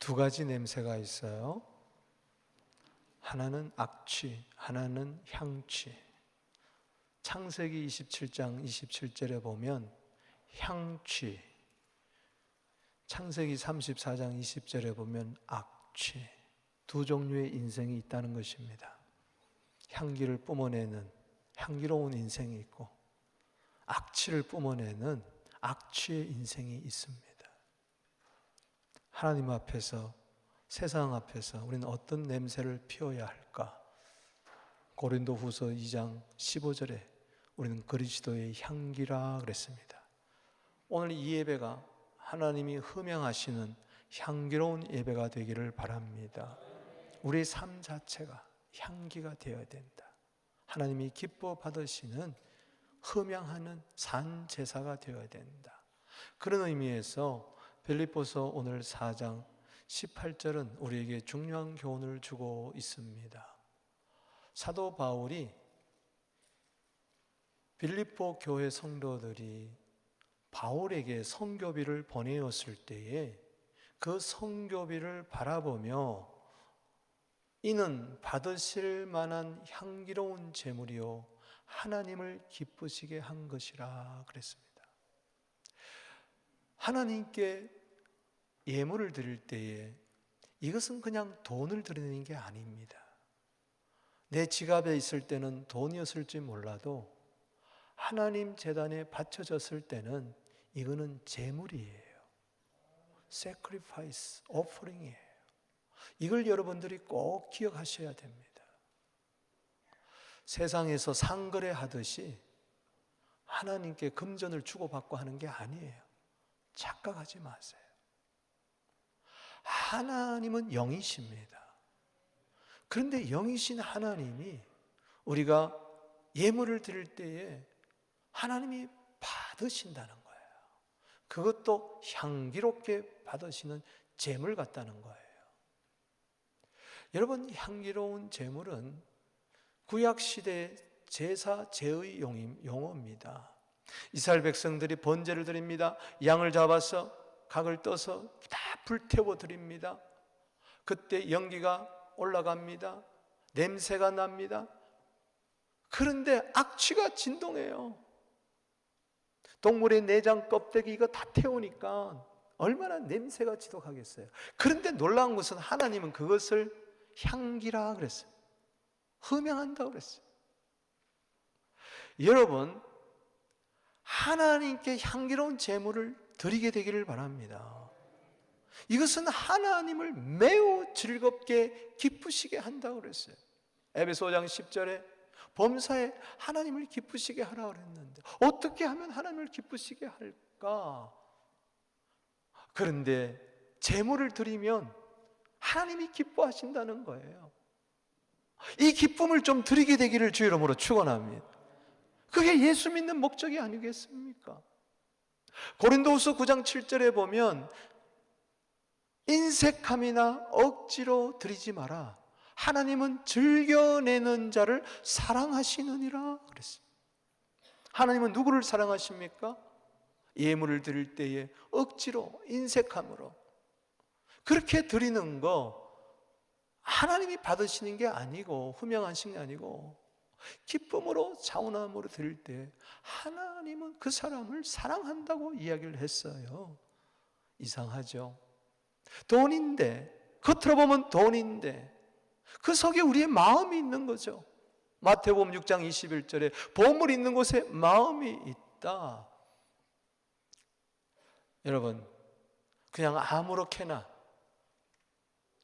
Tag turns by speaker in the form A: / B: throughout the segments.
A: 두 가지 냄새가 있어요. 하나는 악취, 하나는 향취. 창세기 27장 27절에 보면 향취, 창세기 34장 20절에 보면 악취, 두 종류의 인생이 있다는 것입니다. 향기를 뿜어내는 향기로운 인생이 있고 악취를 뿜어내는 악취의 인생이 있습니다. 하나님 앞에서, 세상 앞에서 우리는 어떤 냄새를 피워야 할까? 고린도후서 2장 15절에 우리는 그리스도의 향기라 그랬습니다. 오늘 이 예배가 하나님이 흠양하시는 향기로운 예배가 되기를 바랍니다. 우리의 삶 자체가 향기가 되어야 된다. 하나님이 기뻐 받으시는 흠양하는 산 제사가 되어야 된다. 그런 의미에서 빌립보서 오늘 4장 18절은 우리에게 중요한 교훈을 주고 있습니다. 사도 바울이 빌립보 교회 성도들이 바울에게 선교비를 보내었을 때에 그 선교비를 바라보며 이는 받으실 만한 향기로운 제물이요 하나님을 기쁘시게 한 것이라 그랬습니다. 하나님께 예물을 드릴 때에 이것은 그냥 돈을 드리는 게 아닙니다. 내 지갑에 있을 때는 돈이었을지 몰라도 하나님 제단에 바쳐졌을 때는 이거는 제물이에요. sacrifice, offering이에요. 이걸 여러분들이 꼭 기억하셔야 됩니다. 세상에서 상거래 하듯이 하나님께 금전을 주고받고 하는 게 아니에요. 착각하지 마세요. 하나님은 영이십니다. 그런데 영이신 하나님이 우리가 예물을 드릴 때에 하나님이 받으신다는 거예요. 그것도 향기롭게 받으시는 제물 같다는 거예요. 여러분, 향기로운 제물은 구약시대 제사 제의 용어입니다. 이스라엘 백성들이 번제를 드립니다. 양을 잡아서 각을 떠서 다 불태워 드립니다. 그때 연기가 올라갑니다. 냄새가 납니다. 그런데 악취가 진동해요. 동물의 내장 껍데기 이거 다 태우니까 얼마나 냄새가 지독하겠어요. 그런데 놀라운 것은 하나님은 그것을 향기라 그랬어요. 흠양한다고 그랬어요. 여러분, 하나님께 향기로운 제물을 드리게 되기를 바랍니다. 이것은 하나님을 매우 즐겁게 기쁘시게 한다고 그랬어요. 에베소 5장 10절에 범사에 하나님을 기쁘시게 하라 그랬는데 어떻게 하면 하나님을 기쁘시게 할까? 그런데 제물을 드리면 하나님이 기뻐하신다는 거예요. 이 기쁨을 좀 드리게 되기를 주 이름으로 축원합니다. 그게 예수 믿는 목적이 아니겠습니까? 고린도후서 9장 7절에 보면 인색함이나 억지로 드리지 마라. 하나님은 즐겨내는 자를 사랑하시느니라 그랬어요. 하나님은 누구를 사랑하십니까? 예물을 드릴 때에 억지로, 인색함으로 그렇게 드리는 거 하나님이 받으시는 게 아니고 흠양하신 게 아니고 기쁨으로 자원함으로 드릴 때 하나님은 그 사람을 사랑한다고 이야기를 했어요. 이상하죠? 돈인데, 겉으로 보면 돈인데 그 속에 우리의 마음이 있는 거죠. 마태복음 6장 21절에 보물 있는 곳에 마음이 있다. 여러분, 그냥 아무렇게나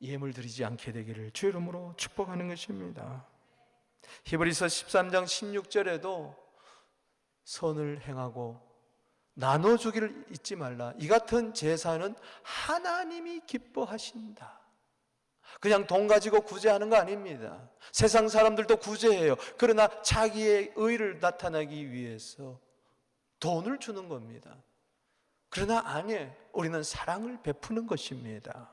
A: 예물 드리지 않게 되기를 주 이름으로 축복하는 것입니다. 히브리서 13장 16절에도 선을 행하고 나눠주기를 잊지 말라. 이 같은 제사는 하나님이 기뻐하신다. 그냥 돈 가지고 구제하는 거 아닙니다. 세상 사람들도 구제해요. 그러나 자기의 의를 나타내기 위해서 돈을 주는 겁니다. 그러나 아니에요. 우리는 사랑을 베푸는 것입니다.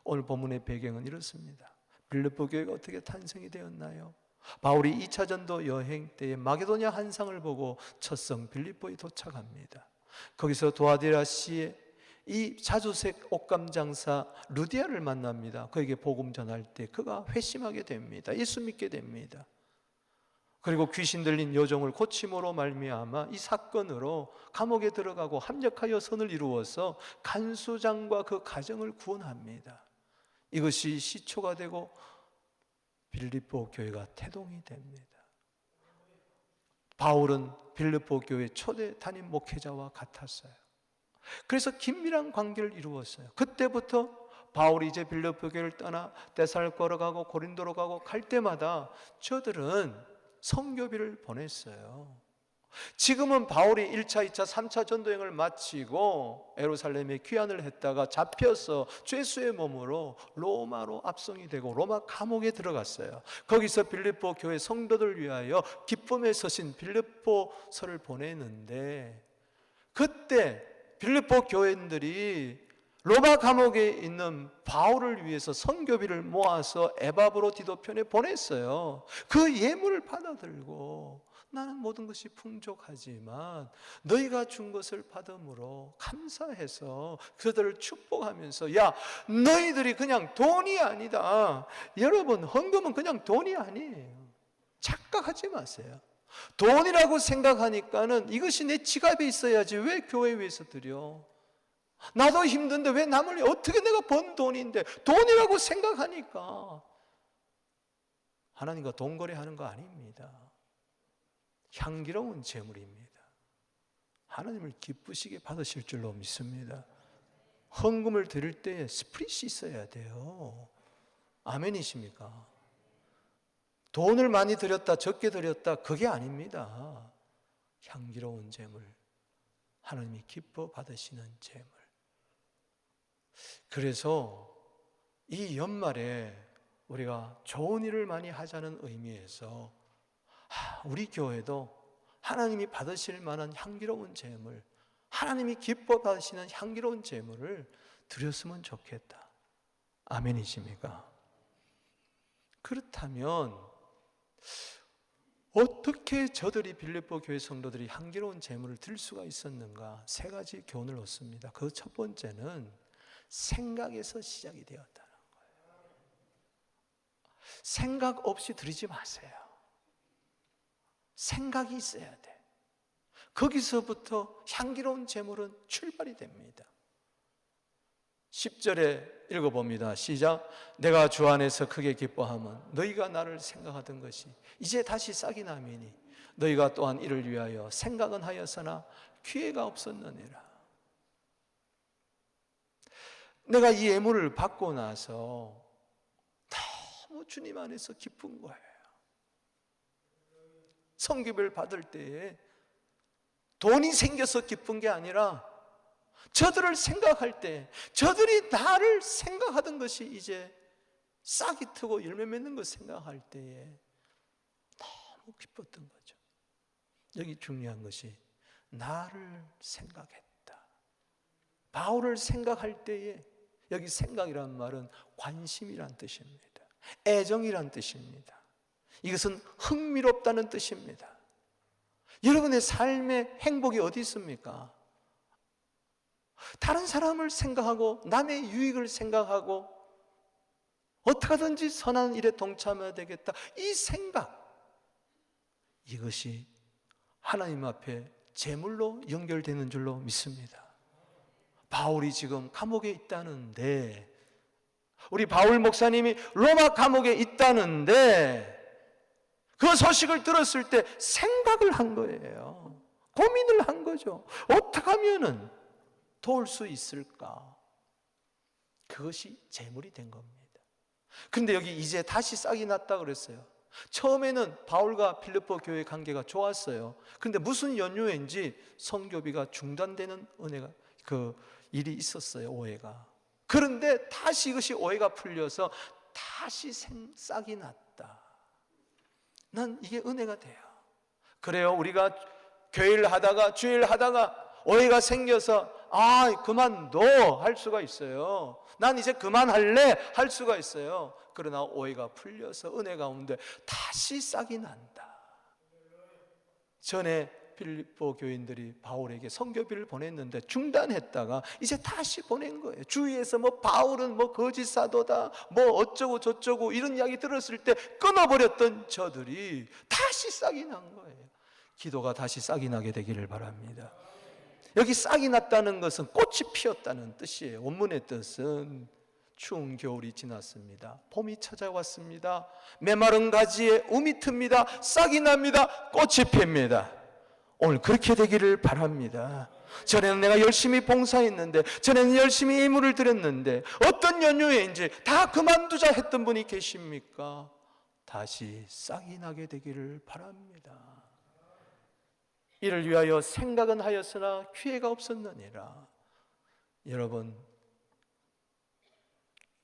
A: 오늘 본문의 배경은 이렇습니다. 빌립보 교회가 어떻게 탄생이 되었나요? 바울이 2차 전도 여행 때에 마게도냐 한상을 보고 첫 성 빌립보에 도착합니다. 거기서 도아디라 씨의 이 자주색 옷감 장사 루디아를 만납니다. 그에게 복음 전할 때 그가 회심하게 됩니다. 예수 믿게 됩니다. 그리고 귀신 들린 여종을 고침으로 말미암아 이 사건으로 감옥에 들어가고 합력하여 선을 이루어서 간수장과 그 가정을 구원합니다. 이것이 시초가 되고 빌립보 교회가 태동이 됩니다. 바울은 빌립보 교회 초대 담임 목회자와 같았어요. 그래서 긴밀한 관계를 이루었어요. 그때부터 바울이 이제 빌립보 교회를 떠나 데살로니가로 가고 고린도로 가고 갈 때마다 저들은 선교비를 보냈어요. 지금은 바울이 1차, 2차, 3차 전도여행을 마치고 예루살렘에 귀환을 했다가 잡혀서 죄수의 몸으로 로마로 압송이 되고 로마 감옥에 들어갔어요. 거기서 빌립보 교회 성도들 위하여 기쁨의 서신 빌립보서를 보내는데, 그때 빌립보 교인들이 로마 감옥에 있는 바울을 위해서 선교비를 모아서 에바브로 디도편에 보냈어요. 그 예물을 받아들고 나는 모든 것이 풍족하지만 너희가 준 것을 받음으로 감사해서 그들을 축복하면서, 야, 너희들이 그냥 돈이 아니다. 여러분, 헌금은 그냥 돈이 아니에요. 착각하지 마세요. 돈이라고 생각하니까는 이것이 내 지갑에 있어야지 왜 교회 위해서 드려? 나도 힘든데 왜 남을, 어떻게 내가 번 돈인데 돈이라고 생각하니까 하나님과 돈 거래하는 거 아닙니다. 향기로운 재물입니다. 하나님을 기쁘시게 받으실 줄로 믿습니다. 헌금을 드릴 때 스프릿이 있어야 돼요. 아멘이십니까? 돈을 많이 드렸다 적게 드렸다 그게 아닙니다. 향기로운 재물, 하나님이 기뻐 받으시는 재물. 그래서 이 연말에 우리가 좋은 일을 많이 하자는 의미에서 우리 교회도 하나님이 받으실 만한 향기로운 재물, 하나님이 기뻐 받으시는 향기로운 재물을 드렸으면 좋겠다. 아멘이십니까? 그렇다면 어떻게 저들이 빌립보 교회 성도들이 향기로운 재물을 드릴 수가 있었는가? 세 가지 교훈을 얻습니다. 그 첫 번째는 생각에서 시작이 되었다는 거예요. 생각 없이 드리지 마세요. 생각이 있어야 돼. 거기서부터 향기로운 재물은 출발이 됩니다. 10절에 읽어봅니다. 시작. 내가 주 안에서 크게 기뻐함은 너희가 나를 생각하던 것이 이제 다시 싹이 나매니 너희가 또한 이를 위하여 생각은 하였으나 기회가 없었느니라. 내가 이 예물을 받고 나서 너무 주님 안에서 기쁜 거예요. 성기를 받을 때에 돈이 생겨서 기쁜 게 아니라 저들을 생각할 때, 저들이 나를 생각하던 것이 이제 싹이 트고 열매 맺는 것 생각할 때에 너무 기뻤던 거죠. 여기 중요한 것이 나를 생각했다. 바울을 생각할 때에, 여기 생각이란 말은 관심이란 뜻입니다. 애정이란 뜻입니다. 이것은 흥미롭다는 뜻입니다. 여러분의 삶의 행복이 어디 있습니까? 다른 사람을 생각하고 남의 유익을 생각하고 어떻게 하든지 선한 일에 동참해야 되겠다, 이 생각, 이것이 하나님 앞에 제물로 연결되는 줄로 믿습니다. 바울이 지금 감옥에 있다는데, 우리 바울 목사님이 로마 감옥에 있다는데 그 소식을 들었을 때 생각을 한 거예요. 고민을 한 거죠. 어떻게 하면은 도울 수 있을까? 그것이 재물이 된 겁니다. 그런데 여기 이제 다시 싹이 났다 그랬어요. 처음에는 바울과 빌립보 교회 관계가 좋았어요. 그런데 무슨 연유인지 성교비가 중단되는 은혜가, 그 일이 있었어요. 오해가. 그런데 다시 이것이 오해가 풀려서 다시 싹이 났다. 난 이게 은혜가 돼요. 그래요. 우리가 교회를 하다가 주일을 하다가 오해가 생겨서 그만둬 할 수가 있어요. 난 이제 그만할래 할 수가 있어요. 그러나 오해가 풀려서 은혜 가운데 다시 싹이 난다. 전에 필립보 교인들이 바울에게 선교비를 보냈는데 중단했다가 이제 다시 보낸 거예요. 주위에서 뭐 바울은 뭐 거짓 사도다, 뭐 어쩌고 저쩌고 이런 이야기 들었을 때 끊어버렸던 저들이 다시 싹이 난 거예요. 기도가 다시 싹이 나게 되기를 바랍니다. 여기 싹이 났다는 것은 꽃이 피었다는 뜻이에요. 원문의 뜻은 추운 겨울이 지났습니다. 봄이 찾아왔습니다. 메마른 가지에 움이 틉니다. 싹이 납니다. 꽃이 핍니다. 오늘 그렇게 되기를 바랍니다. 전에는 내가 열심히 봉사했는데, 전에는 열심히 예물을 드렸는데, 어떤 연유에인지 다 그만두자 했던 분이 계십니까? 다시 싹이 나게 되기를 바랍니다. 이를 위하여 생각은 하였으나 기회가 없었느니라. 여러분,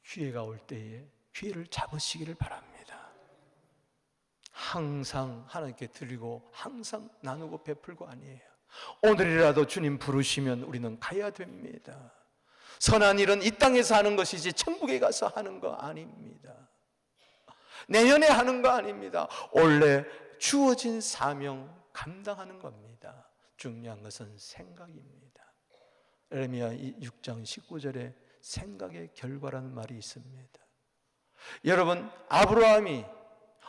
A: 기회가 올 때에 기회를 잡으시기를 바랍니다. 항상 하나님께 드리고 항상 나누고 베풀고 아니에요. 오늘이라도 주님 부르시면 우리는 가야 됩니다. 선한 일은 이 땅에서 하는 것이지 천국에 가서 하는 거 아닙니다. 내년에 하는 거 아닙니다. 원래 주어진 사명 감당하는 겁니다. 중요한 것은 생각입니다. 예레미야 6장 19절에 생각의 결과라는 말이 있습니다. 여러분, 아브라함이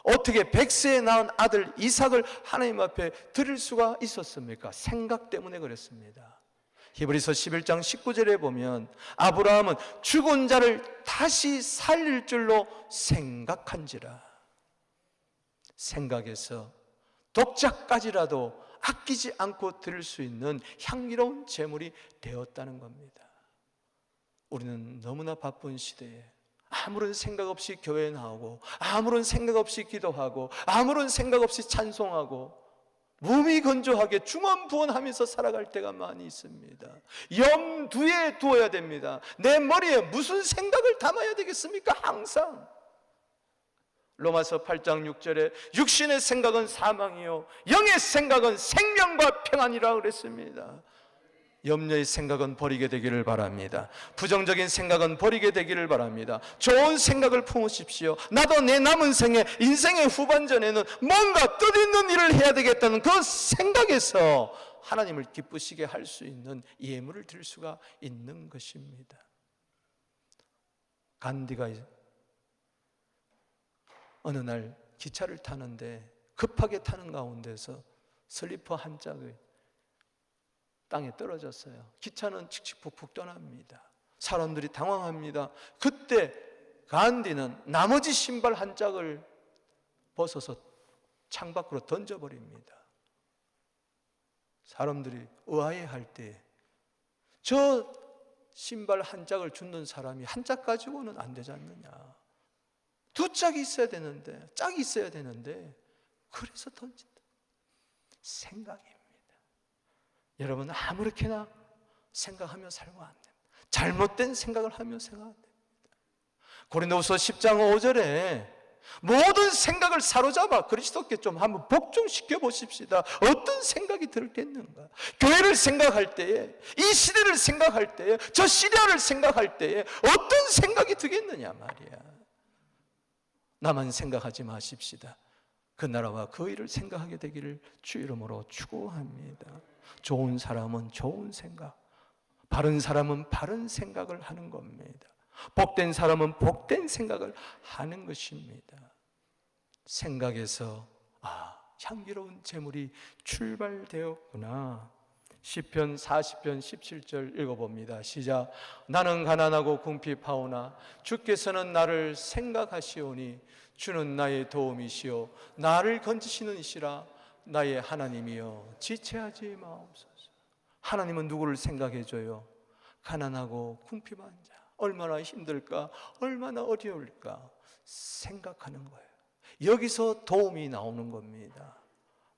A: 어떻게 100세에 낳은 아들 이삭을 하나님 앞에 드릴 수가 있었습니까? 생각 때문에 그랬습니다. 히브리서 11장 19절에 보면 아브라함은 죽은 자를 다시 살릴 줄로 생각한지라. 생각에서 독자까지라도 아끼지 않고 드릴 수 있는 향기로운 제물이 되었다는 겁니다. 우리는 너무나 바쁜 시대에 아무런 생각 없이 교회에 나오고, 아무런 생각 없이 기도하고, 아무런 생각 없이 찬송하고, 무미건조하게 중언부언하면서 살아갈 때가 많이 있습니다. 염두에 두어야 됩니다. 내 머리에 무슨 생각을 담아야 되겠습니까? 항상 로마서 8장 6절에 육신의 생각은 사망이요 영의 생각은 생명과 평안이라고 그랬습니다. 염려의 생각은 버리게 되기를 바랍니다. 부정적인 생각은 버리게 되기를 바랍니다. 좋은 생각을 품으십시오. 나도 내 남은 생에, 인생의 후반전에는 뭔가 뜻있는 일을 해야 되겠다는 그 생각에서 하나님을 기쁘시게 할 수 있는 예물을 드릴 수가 있는 것입니다. 간디가 어느 날 기차를 타는데 급하게 타는 가운데서 슬리퍼 한 짝이 땅에 떨어졌어요. 기차는 칙칙폭폭 떠납니다. 사람들이 당황합니다. 그때 간디는 나머지 신발 한 짝을 벗어서 창밖으로 던져버립니다. 사람들이 의아해할 때 저 신발 한 짝을 줍는 사람이 한 짝 가지고는 안 되지 않느냐, 두 짝이 있어야 되는데, 짝이 있어야 되는데, 그래서 던진다. 생각입니다. 여러분, 아무렇게나 생각하며 살면 안 됩니다. 잘못된 생각을 하며 생각 안 됩니다. 고린도후서 10장 5절에 모든 생각을 사로잡아 그리스도께 좀 한번 복종시켜 보십시다. 어떤 생각이 들겠는가? 교회를 생각할 때에, 이 시대를 생각할 때에, 저 시대를 생각할 때에 어떤 생각이 들겠느냐 말이야. 나만 생각하지 마십시다. 그 나라와 그 일을 생각하게 되기를 주 이름으로 축원합니다. 좋은 사람은 좋은 생각, 바른 사람은 바른 생각을 하는 겁니다. 복된 사람은 복된 생각을 하는 것입니다. 생각에서 향기로운 제물이 출발되었구나. 시편 40편 17절 읽어봅니다. 시작. 나는 가난하고 궁핍하오나 주께서는 나를 생각하시오니 주는 나의 도움이시오 나를 건지시는 이시라. 나의 하나님이여 지체하지 마옵소서. 하나님은 누구를 생각해줘요? 가난하고 궁핍한 자. 얼마나 힘들까? 얼마나 어려울까? 생각하는 거예요. 여기서 도움이 나오는 겁니다.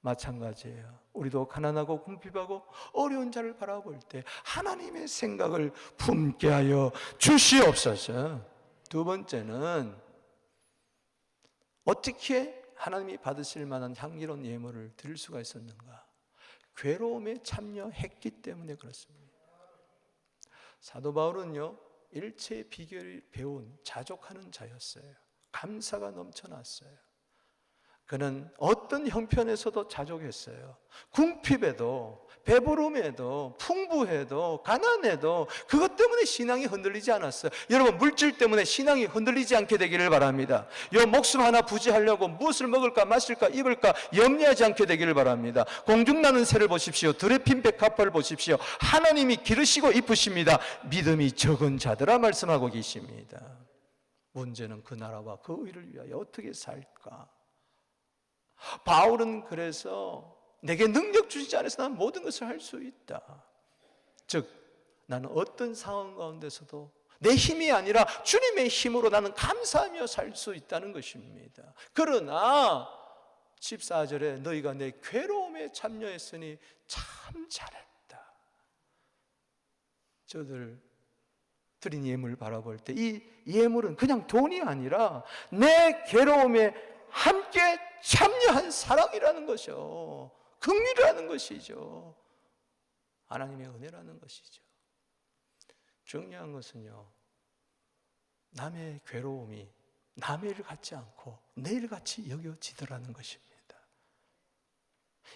A: 마찬가지예요. 우리도 가난하고 궁핍하고 어려운 자를 바라볼 때 하나님의 생각을 품게 하여 주시옵소서. 두 번째는 어떻게 하나님이 받으실 만한 향기로운 예물을 드릴 수가 있었는가? 괴로움에 참여했기 때문에 그렇습니다. 사도 바울은요, 일체의 비결을 배운 자족하는 자였어요. 감사가 넘쳐났어요. 그는 어떤 형편에서도 자족했어요. 궁핍에도, 배부름에도, 풍부해도, 가난해도 그것 때문에 신앙이 흔들리지 않았어요. 여러분, 물질 때문에 신앙이 흔들리지 않게 되기를 바랍니다. 요 목숨 하나 부지하려고 무엇을 먹을까 마실까 입을까 염려하지 않게 되기를 바랍니다. 공중나는 새를 보십시오. 들에 핀 백합화를 보십시오. 하나님이 기르시고 입으십니다. 믿음이 적은 자들아 말씀하고 계십니다. 문제는 그 나라와 그 의를 위하여 어떻게 살까? 바울은 그래서 내게 능력 주시지 않아서 난 모든 것을 할 수 있다. 즉, 나는 어떤 상황 가운데서도 내 힘이 아니라 주님의 힘으로 나는 감사하며 살 수 있다는 것입니다. 그러나 14절에 너희가 내 괴로움에 참여했으니 참 잘했다. 저들 드린 예물 바라볼 때 이 예물은 그냥 돈이 아니라 내 괴로움에 함께 참여한 사랑이라는 것이죠. 긍휼이라는 것이죠. 하나님의 은혜라는 것이죠. 중요한 것은요, 남의 괴로움이 남의 일 같지 않고 내 일 같이 여겨지더라는 것입니다.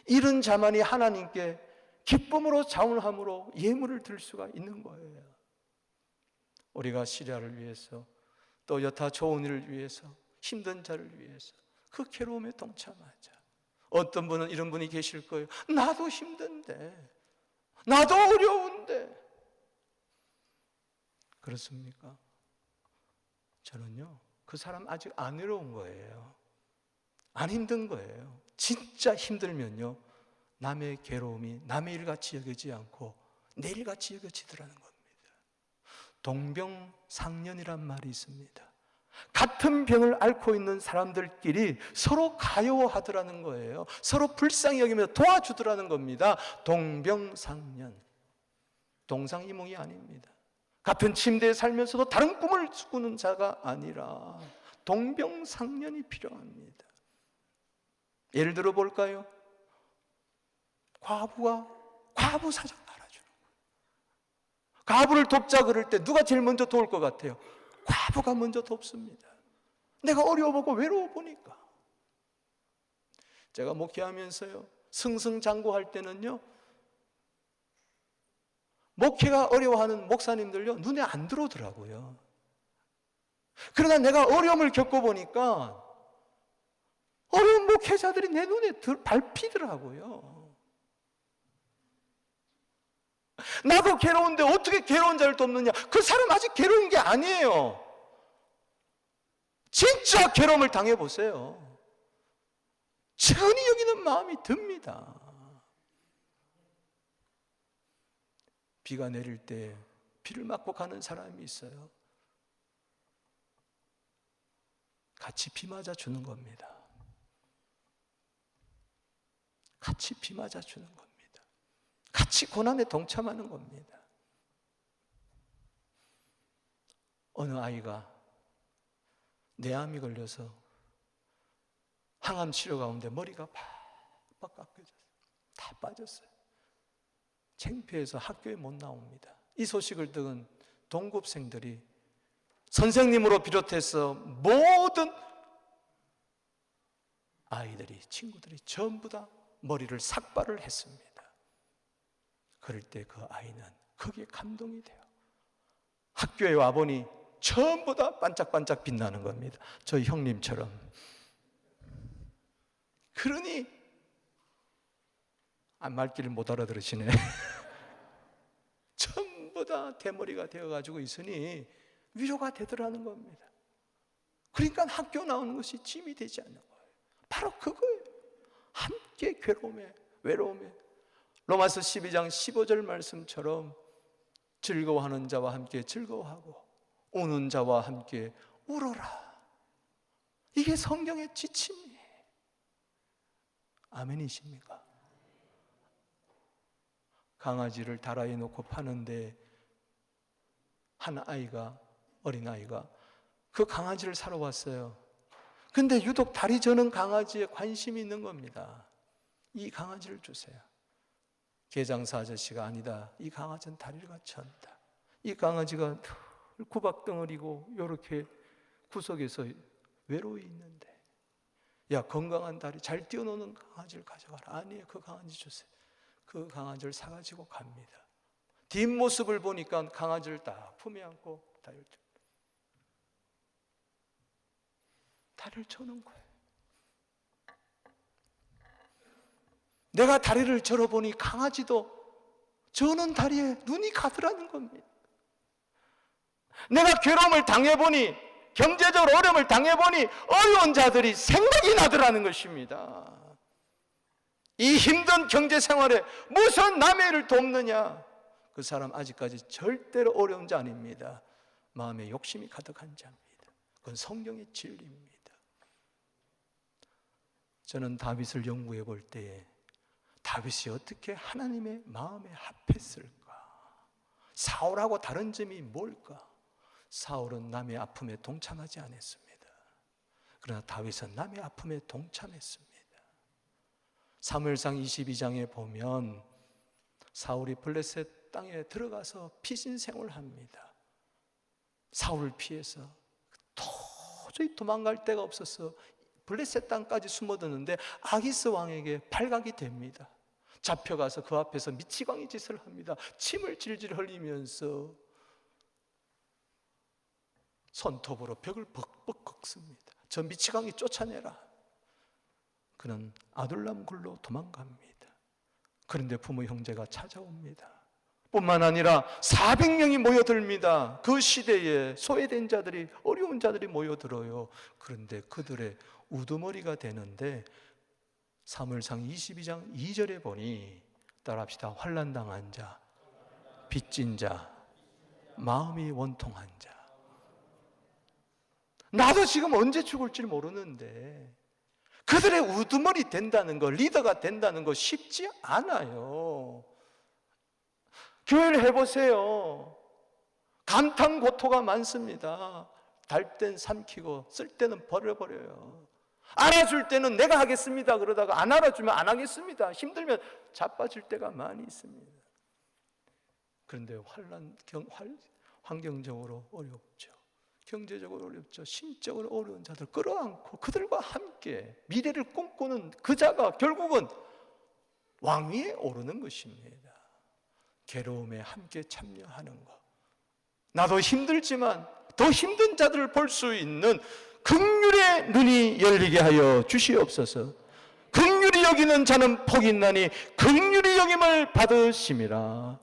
A: 이런 자만이 하나님께 기쁨으로 자원함으로 예물을 드릴 수가 있는 거예요. 우리가 시리아를 위해서 또 여타 좋은 일을 위해서 힘든 자를 위해서 그 괴로움에 동참하자. 어떤 분은 이런 분이 계실 거예요. 나도 힘든데, 나도 어려운데. 그렇습니까? 저는요, 그 사람 아직 안 어려운 거예요. 안 힘든 거예요. 진짜 힘들면요, 남의 괴로움이 남의 일같이 여기지 않고 내 일같이 여겨지더라는 겁니다. 동병상련이란 말이 있습니다. 같은 병을 앓고 있는 사람들끼리 서로 가요하더라는 거예요. 서로 불쌍히 여기며 도와주더라는 겁니다. 동병상련. 동상이몽이 아닙니다. 같은 침대에 살면서도 다른 꿈을 꾸는 자가 아니라 동병상련이 필요합니다. 예를 들어 볼까요? 과부가 과부 사정 알아주는 거예요. 과부를 돕자 그럴 때 누가 제일 먼저 도울 것 같아요? 과부가 먼저 돕습니다. 내가 어려워보고 외로워보니까. 제가 목회하면서요, 승승장구할 때는요, 목회가 어려워하는 목사님들요, 눈에 안 들어오더라고요. 그러나 내가 어려움을 겪어보니까 어려운 목회자들이 내 눈에 밟히더라고요. 나도 괴로운데 어떻게 괴로운 자를 돕느냐? 그 사람 아직 괴로운 게 아니에요. 진짜 괴로움을 당해보세요. 천히 여기는 마음이 듭니다. 비가 내릴 때 비를 맞고 가는 사람이 있어요. 같이 비 맞아 주는 겁니다. 같이 비 맞아 주는 겁니다. 같이 고난에 동참하는 겁니다. 어느 아이가 뇌암이 걸려서 항암 치료 가운데 머리가 팍팍 깎여졌어요. 다 빠졌어요. 창피해서 학교에 못 나옵니다. 이 소식을 들은 동급생들이 선생님으로 비롯해서 모든 아이들이, 친구들이 전부 다 머리를 삭발을 했습니다. 그럴 때 그 아이는 거기에 감동이 돼요. 학교에 와보니 전부 다 반짝반짝 빛나는 겁니다. 저희 형님처럼. 그러니 말귀를 못 알아들으시네. 전부 다 대머리가 되어가지고 있으니 위로가 되더라는 겁니다. 그러니까 학교 나오는 것이 짐이 되지 않는 거예요. 바로 그거예요. 함께 괴로움에, 외로움에. 로마서 12장 15절 말씀처럼 즐거워하는 자와 함께 즐거워하고 우는 자와 함께 울어라. 이게 성경의 지침이에요. 아멘이십니까? 강아지를 다라에 놓고 파는데 한 아이가, 어린아이가 그 강아지를 사러 왔어요. 근데 유독 다리 저는 강아지에 관심이 있는 겁니다. 이 강아지를 주세요. 개장사 아저씨가 아니다. 이 강아지는 다리를 같이 한다. 이 강아지가 구박덩어리고 이렇게 구석에서 외로이 있는데 야, 건강한 다리, 잘 뛰어노는 강아지를 가져가라. 아니에요, 그 강아지 주세요. 그 강아지를 사가지고 갑니다. 뒷모습을 보니까 강아지를 딱 품에 안고 다리를 쳐는 거예요. 내가 다리를 절어보니 강아지도 저는 다리에 눈이 가더라는 겁니다. 내가 괴로움을 당해보니, 경제적으로 어려움을 당해보니 어려운 자들이 생각이 나더라는 것입니다. 이 힘든 경제 생활에 무슨 남의 일을 돕느냐? 그 사람 아직까지 절대로 어려운 자 아닙니다. 마음에 욕심이 가득한 자입니다. 그건 성경의 진리입니다. 저는 다윗을 연구해 볼 때에 다윗이 어떻게 하나님의 마음에 합했을까? 사울하고 다른 점이 뭘까? 사울은 남의 아픔에 동참하지 않았습니다. 그러나 다윗은 남의 아픔에 동참했습니다. 사무엘상 22장에 보면 사울이 블레셋 땅에 들어가서 피신생활을 합니다. 사울을 피해서 도저히 도망갈 데가 없어서 블레셋 땅까지 숨어드는데 아기스 왕에게 발각이 됩니다. 잡혀가서 그 앞에서 미치광이 짓을 합니다. 침을 질질 흘리면서 손톱으로 벽을 벅벅 긁습니다. 저 미치광이 쫓아내라. 그는 아둘람 굴로 도망갑니다. 그런데 부모 형제가 찾아옵니다. 뿐만 아니라 400명이 모여듭니다. 그 시대에 소외된 자들이, 어려운 자들이 모여들어요. 그런데 그들의 우두머리가 되는데 사무엘상 22장 2절에 보니, 따라합시다. 환난당한 자, 빚진 자, 마음이 원통한 자. 나도 지금 언제 죽을지 모르는데 그들의 우두머리 된다는 거, 리더가 된다는 거 쉽지 않아요. 교회를 해보세요. 감탄고토가 많습니다. 달 땐 삼키고 쓸 때는 버려버려요. 알아줄 때는 내가 하겠습니다 그러다가 안 알아주면 안 하겠습니다. 힘들면 자빠질 때가 많이 있습니다. 그런데 환경적으로 어렵죠. 경제적으로 어렵죠. 심적으로 어려운 자들 끌어안고 그들과 함께 미래를 꿈꾸는 그 자가 결국은 왕위에 오르는 것입니다. 괴로움에 함께 참여하는 것. 나도 힘들지만 더 힘든 자들을 볼 수 있는 긍휼의 눈이 열리게 하여 주시옵소서. 긍휼히 여기는 자는 복이 있나니 긍휼히 여김을 받으심이라.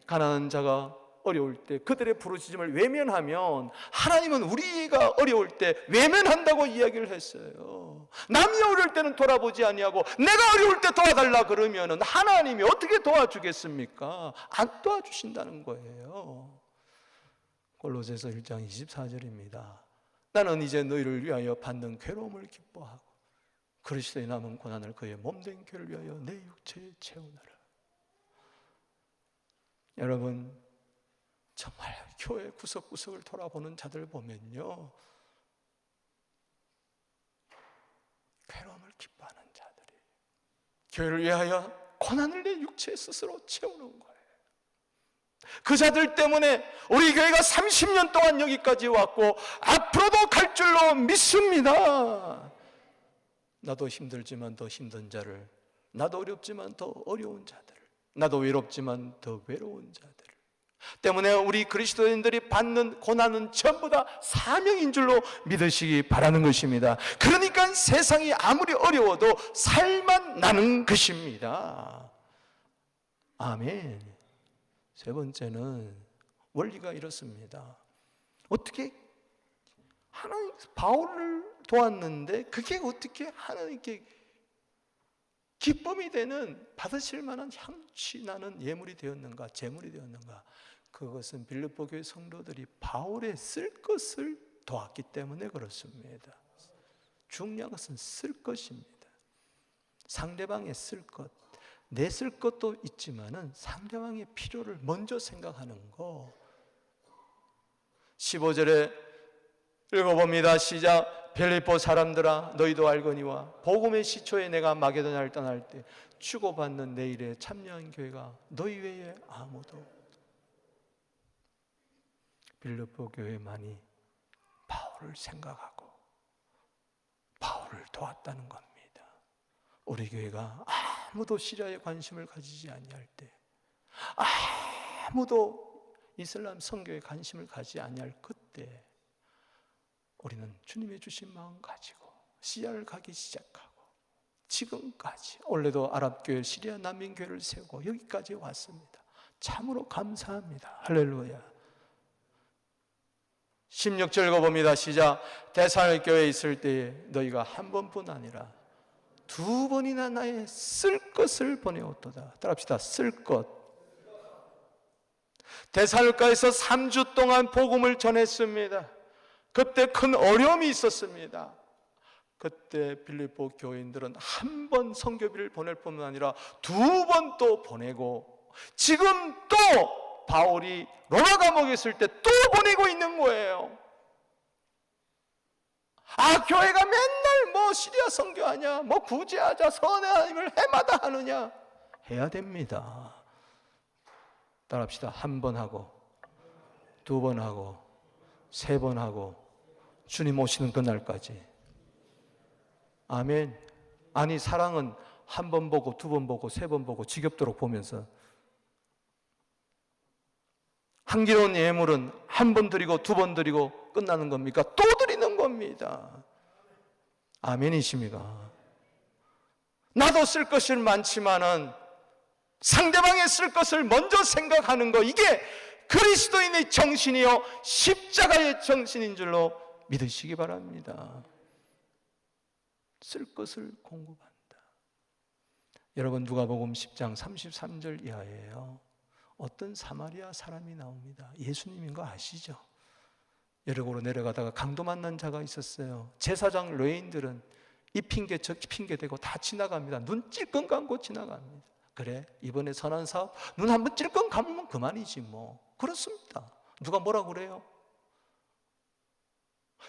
A: 가난한 자가 어려울 때 그들의 부르짖음을 외면하면 하나님은 우리가 어려울 때 외면한다고 이야기를 했어요. 남이 어려울 때는 돌아보지 아니하고 내가 어려울 때 도와달라 그러면 하나님이 어떻게 도와주겠습니까? 안 도와주신다는 거예요. 골로새서 1장 24절입니다. 나는 이제 너희를 위하여 받는 괴로움을 기뻐하고 그리스도의 남은 고난을 그의 몸된 교회를 위하여 내 육체에 채우느라. 여러분, 정말 교회 구석구석을 돌아보는 자들 보면요, 괴로움을 기뻐하는 자들이 교회를 위하여 고난을 내 육체에 스스로 채우는 거예요. 그 자들 때문에 우리 교회가 30년 동안 여기까지 왔고 앞으로도 갈 줄로 믿습니다. 나도 힘들지만 더 힘든 자를, 나도 어렵지만 더 어려운 자들을, 나도 외롭지만 더 외로운 자들을 때문에 우리 그리스도인들이 받는 고난은 전부 다 사명인 줄로 믿으시기 바라는 것입니다. 그러니까 세상이 아무리 어려워도 살만 나는 것입니다. 아멘. 세 번째는 원리가 이렇습니다. 어떻게 하나님, 바울을 도왔는데 그게 어떻게 하나님께 기쁨이 되는, 받으실 만한 향취 나는 예물이 되었는가, 재물이 되었는가? 그것은 빌립보 교회 성도들이 바울의 쓸 것을 도왔기 때문에 그렇습니다. 중요한 것은 쓸 것입니다. 상대방의 쓸 것, 내 쓸 것도 있지만은 상대방의 필요를 먼저 생각하는 거. 15절에 읽어봅니다. 시작. 빌립보 사람들아, 너희도 알거니와 복음의 시초에 내가 마게도냐를 떠날 때 주고받는 내 일에 참여한 교회가 너희 외에 아무도. 빌립보 교회만이 바울을 생각하고 바울을 바울을 도왔다는 겁니다. 우리 교회가 아무도 시리아에 관심을 가지지 아니할 때, 아무도 이슬람 선교에 관심을 가지지 아니할 그때 우리는 주님의 주신 마음 가지고 시리아를 가기 시작하고 지금까지 원래도 아랍교회 시리아 난민교회를 세우고 여기까지 왔습니다. 참으로 감사합니다. 할렐루야. 16절 읽어봅니다. 시작. 데살로니가 교회에 있을 때에 너희가 한 번뿐 아니라 두 번이나 나의 쓸 것을 보내었도다. 따라합시다. 쓸 것. 데살로니가에서 3주 동안 복음을 전했습니다. 그때 큰 어려움이 있었습니다. 그때 빌립보 교인들은 한 번 선교비를 보낼 뿐만 아니라 두 번 또 보내고, 지금 또 바울이 로마 감옥에 있을 때 또 보내고 있는 거예요. 교회가 맨날 뭐 시리아 선교하냐, 뭐 구제하자, 선의 하나님을 해마다 하느냐. 해야 됩니다. 따라합시다. 한 번 하고, 두 번 하고, 세 번 하고, 주님 오시는 그날까지. 아멘. 아니, 사랑은 한 번 보고, 두 번 보고, 세 번 보고, 지겹도록 보면서, 한기로운 예물은 한 번 드리고 두 번 드리고 끝나는 겁니까? 또 드리는 겁니다. 아멘이십니까? 나도 쓸 것이 많지만은 상대방의 쓸 것을 먼저 생각하는 거, 이게 그리스도인의 정신이요 십자가의 정신인 줄로 믿으시기 바랍니다. 쓸 것을 공급한다. 여러분, 누가복음 10장 33절 이하예요. 어떤 사마리아 사람이 나옵니다. 예수님인 거 아시죠? 여력으로 내려가다가 강도 만난 자가 있었어요. 제사장 레인들은 이 핑계 저 핑계 대고 다 지나갑니다. 눈 찔끔 감고 지나갑니다. 그래, 이번에 선한 사업 눈 한번 찔끔 감으면 그만이지 뭐. 그렇습니다. 누가 뭐라 그래요?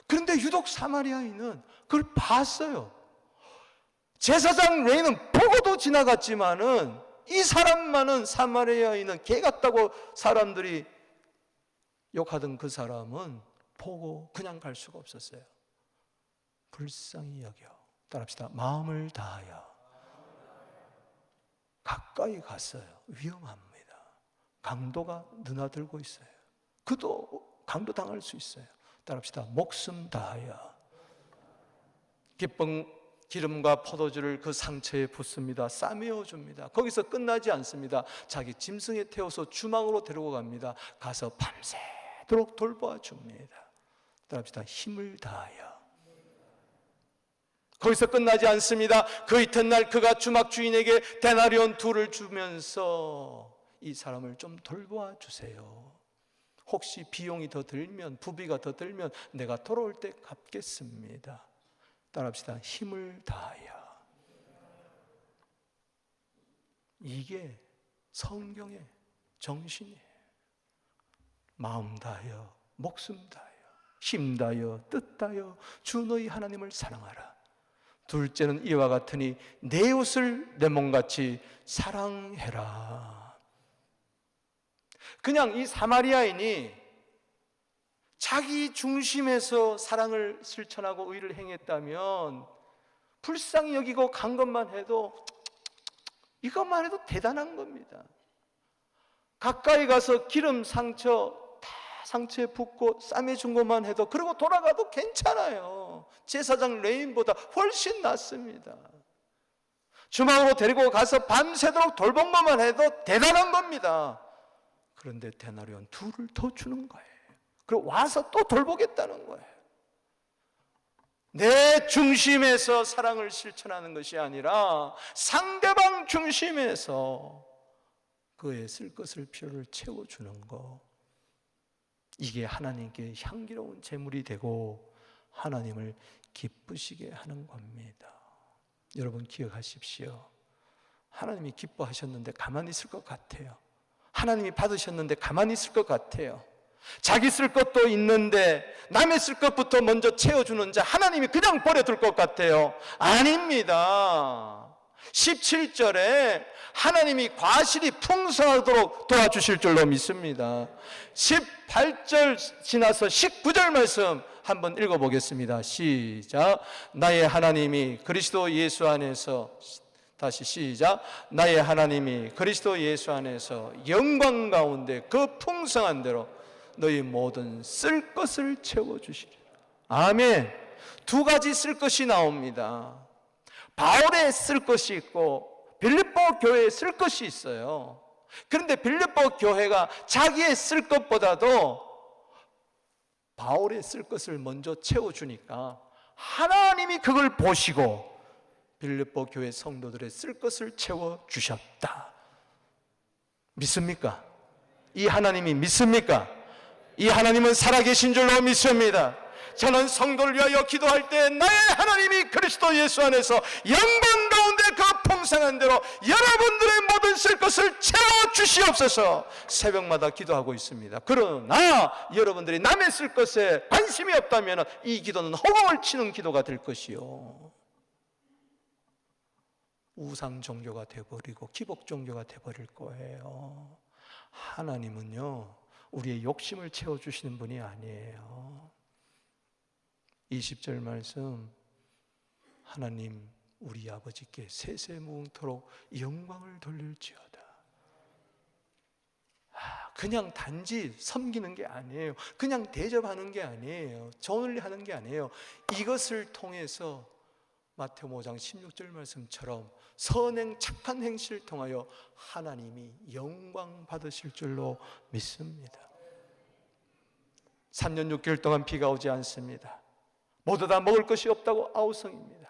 A: 그런데 유독 사마리아인은 그걸 봤어요. 제사장 레인은 보고도 지나갔지만은 이 사람만은, 사마리아인은 개 같다고 사람들이 욕하던 그 사람은 보고 그냥 갈 수가 없었어요. 불쌍히 여겨. 따라합시다. 마음을 다하여 가까이 갔어요. 위험합니다. 강도가 드나들고 있어요. 그도 강도 당할 수 있어요. 따라합시다. 목숨 다하여 기름과 포도주를 그 상처에 붓습니다. 싸매어 줍니다. 거기서 끝나지 않습니다. 자기 짐승에 태워서 주막으로 데리고 갑니다. 가서 밤새도록 돌보아 줍니다. 따라합시다. 힘을 다하여. 거기서 끝나지 않습니다. 그 이튿날 그가 주막 주인에게 데나리온 2를 주면서 이 사람을 좀 돌보아 주세요. 혹시 비용이 더 들면, 부비가 더 들면 내가 돌아올 때 갚겠습니다. 따라합시다. 힘을 다하여. 이게 성경의 정신이에요. 마음 다하여, 목숨 다하여, 힘 다하여, 뜻 다하여 주 너희 하나님을 사랑하라. 둘째는 이와 같으니 내 이웃을 내 몸같이 사랑해라. 그냥 이 사마리아인이 자기 중심에서 사랑을 실천하고 의를 행했다면, 불쌍히 여기고 간 것만 해도, 이것만 해도 대단한 겁니다. 가까이 가서 기름 상처 다 상처에 붓고 싸매준 것만 해도, 그리고 돌아가도 괜찮아요. 제사장 레인보다 훨씬 낫습니다. 주막으로 데리고 가서 밤새도록 돌본 것만 해도 대단한 겁니다. 그런데 데나리온 2를 더 주는 거예요. 그리고 와서 또 돌보겠다는 거예요. 내 중심에서 사랑을 실천하는 것이 아니라 상대방 중심에서 그의 쓸 것을 필요를 채워주는 것, 이게 하나님께 향기로운 제물이 되고 하나님을 기쁘시게 하는 겁니다. 여러분 기억하십시오. 하나님이 기뻐하셨는데 가만히 있을 것 같아요. 하나님이 받으셨는데 가만히 있을 것 같아요. 자기 쓸 것도 있는데 남의 쓸 것부터 먼저 채워주는 자, 하나님이 그냥 버려둘 것 같아요. 아닙니다. 17절에 하나님이 과실이 풍성하도록 도와주실 줄로 믿습니다. 18절 지나서 19절 말씀 한번 읽어보겠습니다. 시작. 나의 하나님이 그리스도 예수 안에서, 다시 시작. 나의 하나님이 그리스도 예수 안에서 영광 가운데 그 풍성한 대로 너희 모든 쓸 것을 채워주시리라. 아멘. 두 가지 쓸 것이 나옵니다. 바울의 쓸 것이 있고 빌립보 교회에 쓸 것이 있어요. 그런데 빌립보 교회가 자기의 쓸 것보다도 바울의 쓸 것을 먼저 채워주니까 하나님이 그걸 보시고 빌립보 교회 성도들의 쓸 것을 채워주셨다. 믿습니까? 이 하나님이 믿습니까? 이 하나님은 살아계신 줄로 믿습니다. 저는 성도를 위하여 기도할 때 나의 하나님이 그리스도 예수 안에서 영광 가운데 그 풍성한 대로 여러분들의 모든 쓸 것을 채워주시옵소서 새벽마다 기도하고 있습니다. 그러나 여러분들이 남의 쓸 것에 관심이 없다면 이 기도는 허공을 치는 기도가 될 것이요, 우상 종교가 되어버리고 기복 종교가 되어버릴 거예요. 하나님은요, 우리의 욕심을 채워주시는 분이 아니에요. 20절 말씀, 하나님 우리 아버지께 세세무흥토록 영광을 돌릴지어다. 그냥 단지 섬기는 게 아니에요. 그냥 대접하는 게 아니에요. 전을 하는 게 아니에요. 이것을 통해서 마태복음 5장 16절 말씀처럼 선행 착한 행실을 통하여 하나님이 영광 받으실 줄로 믿습니다. 3년 6개월 동안 비가 오지 않습니다. 모두 다 먹을 것이 없다고 아우성입니다.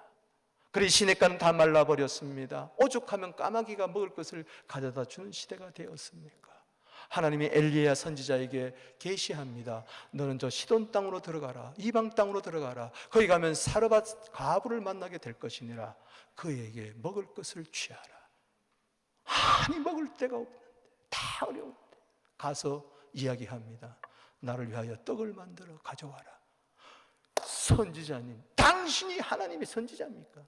A: 그래 시냇가는 다 말라버렸습니다. 오죽하면 까마귀가 먹을 것을 가져다 주는 시대가 되었습니까? 하나님이 엘리야 선지자에게 계시합니다. 너는 저 시돈 땅으로 들어가라. 이방 땅으로 들어가라. 거기 가면 사르밧 과부를 만나게 될 것이니라. 그에게 먹을 것을 취하라. 아니 먹을 데가 없는데, 다 어려운데 가서 이야기합니다. 나를 위하여 떡을 만들어 가져와라. 선지자님, 당신이 하나님의 선지자입니까?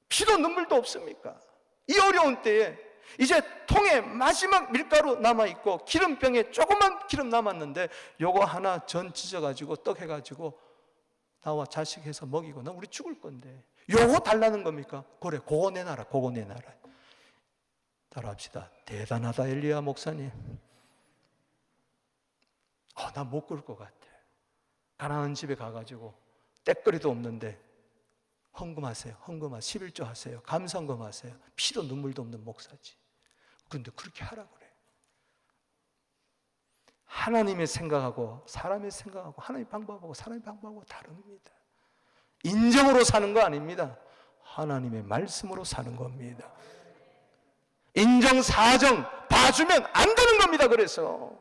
A: 피도 눈물도 없습니까? 이 어려운 때에 이제 통에 마지막 밀가루 남아있고 기름병에 조그만 기름 남았는데 요거 하나 전 찢어가지고 떡 해가지고 나와 자식 해서 먹이고 나 우리 죽을 건데 요거 달라는 겁니까? 그래, 그거 내놔라, 그거 내놔라. 따라합시다. 대단하다 엘리야 목사님. 나 못 그럴 것 같아. 가난한 집에 가가지고 떼거리도 없는데 헌금하세요. 헌금하세요. 11조 하세요. 감사헌금 하세요. 피도 눈물도 없는 목사지. 그런데 그렇게 하라고 그래. 하나님의 생각하고 사람의 생각하고 하나님의 방법하고 사람의 방법하고 다릅니다. 인정으로 사는 거 아닙니다. 하나님의 말씀으로 사는 겁니다. 인정사정 봐주면 안 되는 겁니다. 그래서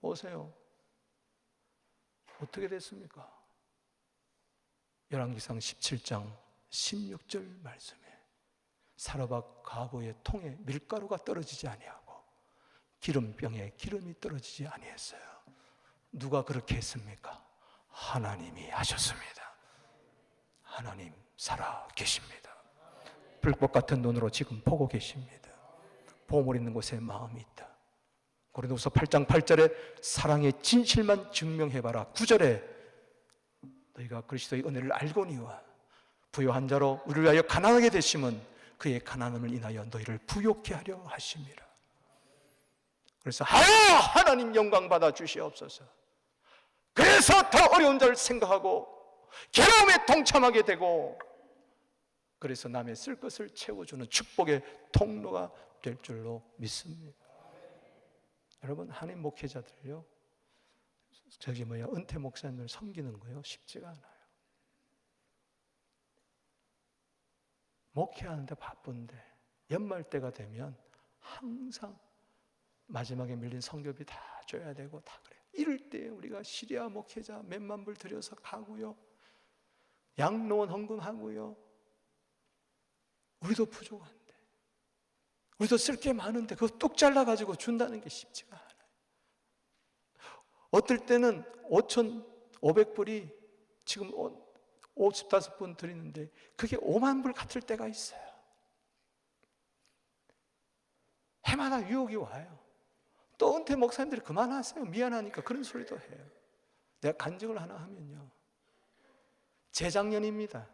A: 보세요. 어떻게 됐습니까? 열왕기상 17장 16절 말씀에 사르밧 과부의 통에 밀가루가 떨어지지 아니하고 기름병에 기름이 떨어지지 아니했어요. 누가 그렇게 했습니까? 하나님이 하셨습니다. 하나님 살아 계십니다. 불꽃 같은 눈으로 지금 보고 계십니다. 보물 있는 곳에 마음이 있다. 고린도후서 8장 8절에 사랑의 진실만 증명해봐라. 9절에 너희가 그리스도의 은혜를 알거니와 부요한 자로 우리를 위하여 가난하게 되심은 그의 가난함을 인하여 너희를 부요케 하려 하심이라. 그래서 하나님 영광 받아 주시옵소서. 그래서 더 어려운 자를 생각하고 괴로움에 동참하게 되고 그래서 남의 쓸 것을 채워주는 축복의 통로가 될 줄로 믿습니다. 여러분, 한인 목회자들요, 은퇴 목사님들 섬기는 거요 쉽지가 않아요. 목회하는데 바쁜데 연말 때가 되면 항상 마지막에 밀린 성교비 다 줘야 되고 다 그래요. 이럴 때 우리가 시리아 목회자 몇만 불 들여서 가고요, 양로원 헌금하고요, 우리도 부족한데 우리도 쓸 게 많은데 그거 뚝 잘라가지고 준다는 게 쉽지가 않아요. 어떨 때는 5,500불이 지금 55분 드리는데 그게 5만 불 같을 때가 있어요. 해마다 유혹이 와요. 또 은퇴 목사님들이 그만하세요, 미안하니까 그런 소리도 해요. 내가 간증을 하나 하면요, 재작년입니다.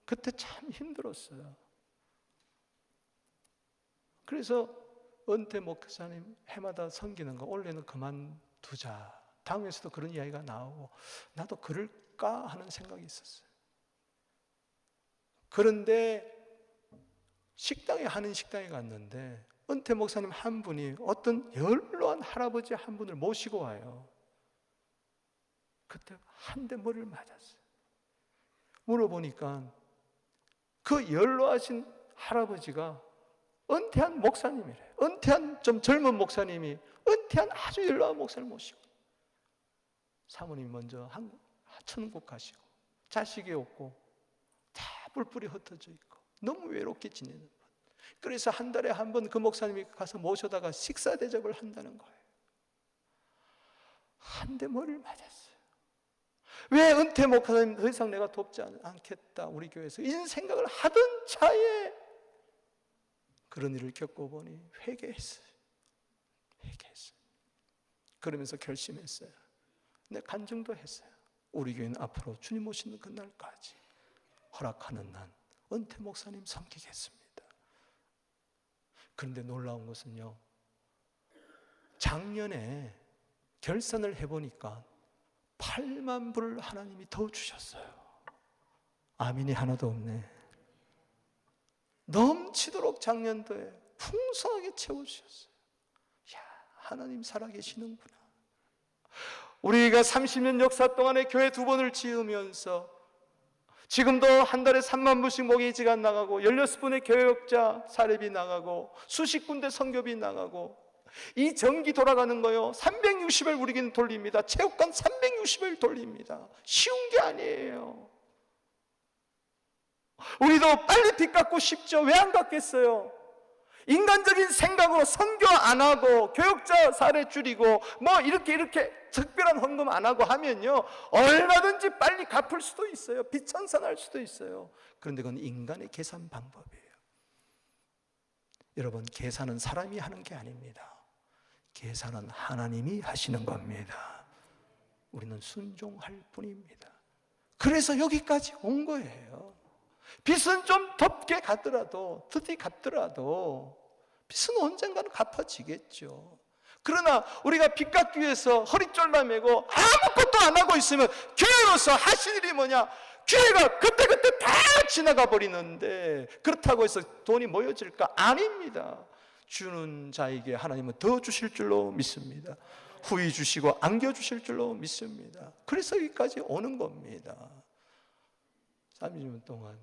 A: 그때 참 힘들었어요. 그래서 은퇴 목사님 해마다 섬기는 거 올해는 그만두자. 당에서도 그런 이야기가 나오고 나도 그럴까 하는 생각이 있었어요. 그런데 하는 식당에 갔는데 은퇴 목사님 한 분이 어떤 연로한 할아버지 한 분을 모시고 와요. 그때 한 대 머리를 맞았어요. 물어보니까 그 연로하신 할아버지가 은퇴한 목사님이래요. 은퇴한 좀 젊은 목사님이 은퇴한 아주 연로한 목사를 모시고, 사모님이 먼저 천국 가시고 자식이 없고 다 뿔뿔이 흩어져 있고 너무 외롭게 지내는 분. 그래서 한 달에 한 번 그 목사님이 가서 모셔다가 식사 대접을 한다는 거예요. 한 대 머리를 맞았어요. 왜 은퇴 목사님 더 이상 내가 돕지 않겠다, 우리 교회에서 이런 생각을 하던 차에 그런 일을 겪어보니 회개했어요. 그러면서 결심했어요. 내 간증도 했어요. 우리 교회는 앞으로 주님 오시는 그날까지 허락하는 난 은퇴 목사님 섬기겠습니다. 그런데 놀라운 것은요, 작년에 결산을 해보니까 8만 불을 하나님이 더 주셨어요. 아멘이 하나도 없네. 넘치도록 작년도에 풍성하게 채워주셨어요. 야, 하나님 살아계시는구나. 우리가 30년 역사 동안에 교회 2번을 지으면서 지금도 한 달에 3만 불씩 목회지가 나가고 16분의 교역자 사례비 나가고 수십 군데 선교비 나가고 이 전기 돌아가는 거요 360일 우리에게는 돌립니다. 체육관 360일 돌립니다. 쉬운 게 아니에요. 우리도 빨리 빚 갚고 싶죠. 왜 안 갚겠어요? 인간적인 생각으로 선교 안 하고 교역자 사례 줄이고 뭐 이렇게 특별한 헌금 안 하고 하면요, 얼마든지 빨리 갚을 수도 있어요. 빚 청산할 수도 있어요. 그런데 그건 인간의 계산 방법이에요. 여러분, 계산은 사람이 하는 게 아닙니다. 계산은 하나님이 하시는 겁니다. 우리는 순종할 뿐입니다. 그래서 여기까지 온 거예요. 빚은 좀 덮게 가더라도, 드디 갚더라도 빚은 언젠가는 갚아지겠죠. 그러나 우리가 빚 갚기 위해서 허리 졸라매고 아무것도 안 하고 있으면 교회로서 하실 일이 뭐냐? 교회가 그때그때 다 지나가 버리는데 그렇다고 해서 돈이 모여질까? 아닙니다. 주는 자에게 하나님은 더 주실 줄로 믿습니다. 후히 주시고 안겨주실 줄로 믿습니다. 그래서 여기까지 오는 겁니다. 30년 동안,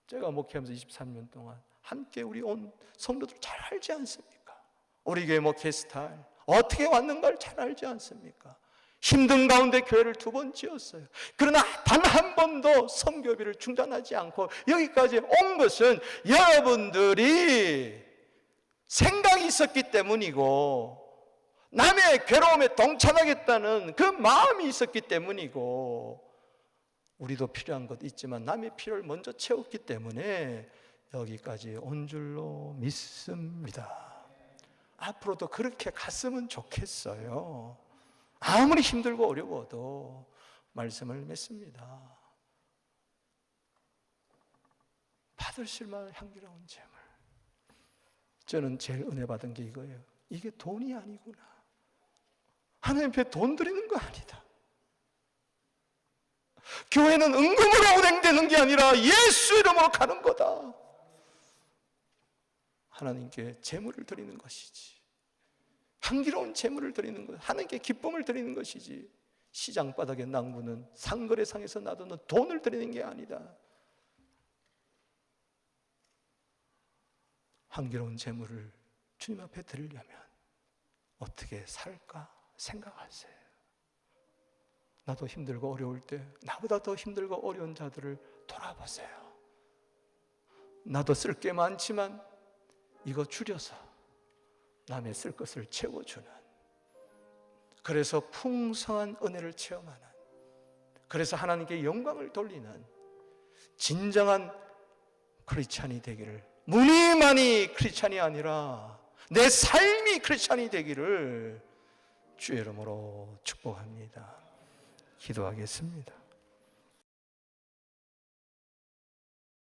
A: 제가 목회하면서 23년 동안 함께 우리 온 성도들 잘 알지 않습니까? 우리 교회 목회 스타일 어떻게 왔는가를 잘 알지 않습니까? 힘든 가운데 교회를 2번 지었어요. 그러나 단 한 번도 선교비를 중단하지 않고 여기까지 온 것은 여러분들이 생각이 있었기 때문이고 남의 괴로움에 동참하겠다는 그 마음이 있었기 때문이고, 우리도 필요한 것 있지만 남의 필요를 먼저 채웠기 때문에 여기까지 온 줄로 믿습니다. 앞으로도 그렇게 갔으면 좋겠어요. 아무리 힘들고 어려워도 말씀을 맺습니다. 받으실 만한 향기로운 재물. 저는 제일 은혜 받은 게 이거예요. 이게 돈이 아니구나. 하나님 앞에 돈 드리는 거 아니다. 교회는 은금으로 운행되는 게 아니라 예수 이름으로 가는 거다. 하나님께 재물을 드리는 것이지, 향기로운 재물을 드리는 것, 하나님께 기쁨을 드리는 것이지, 시장 바닥에 낭부는 상거래상에서 놔두는 돈을 드리는 게 아니다. 향기로운 재물을 주님 앞에 드리려면 어떻게 살까 생각하세요. 나도 힘들고 어려울 때 나보다 더 힘들고 어려운 자들을 돌아보세요. 나도 쓸 게 많지만 이거 줄여서 남의 쓸 것을 채워주는, 그래서 풍성한 은혜를 체험하는, 그래서 하나님께 영광을 돌리는 진정한 크리스찬이 되기를, 무늬만이 크리스찬이 아니라 내 삶이 크리스찬이 되기를 주의 이름으로 축복합니다. 기도하겠습니다.